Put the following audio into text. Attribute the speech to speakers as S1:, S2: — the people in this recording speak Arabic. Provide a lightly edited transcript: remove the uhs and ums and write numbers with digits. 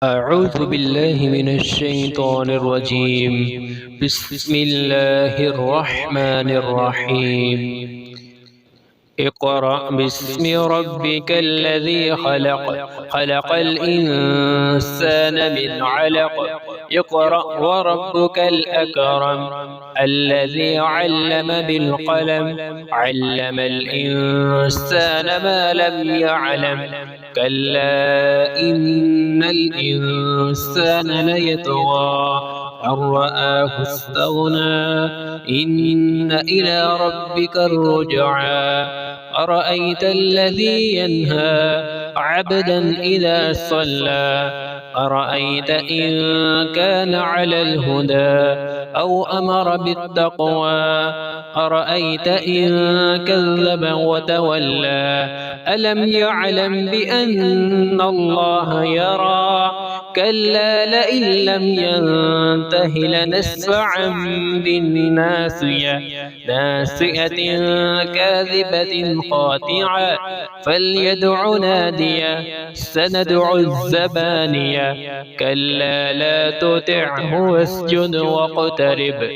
S1: أعوذ بالله من الشيطان الرجيم. بسم الله الرحمن الرحيم. اقرأ باسم ربك الذي خلق. خلق الإنسان من علق. اقرأ وربك الأكرم الذي علم بالقلم. علم الإنسان ما لم يعلم. كلا إن الإنسان ليطغى أن رآه استغنى. إن إلى ربك الرجعى. أرأيت الذي ينهى عبدا إذا صلى. أرأيت إن كان على الهدى أو أمر بالتقوى. أرأيت إن كذب وتولى. ألم يعلم بأن الله يرى. كلا لئن لم ينته لنسفعا بالناصية. ناصية كاذبة خاطعة فليدع ناديا. سندع الزبانية. كلا لا تطعه واسجد واقترب.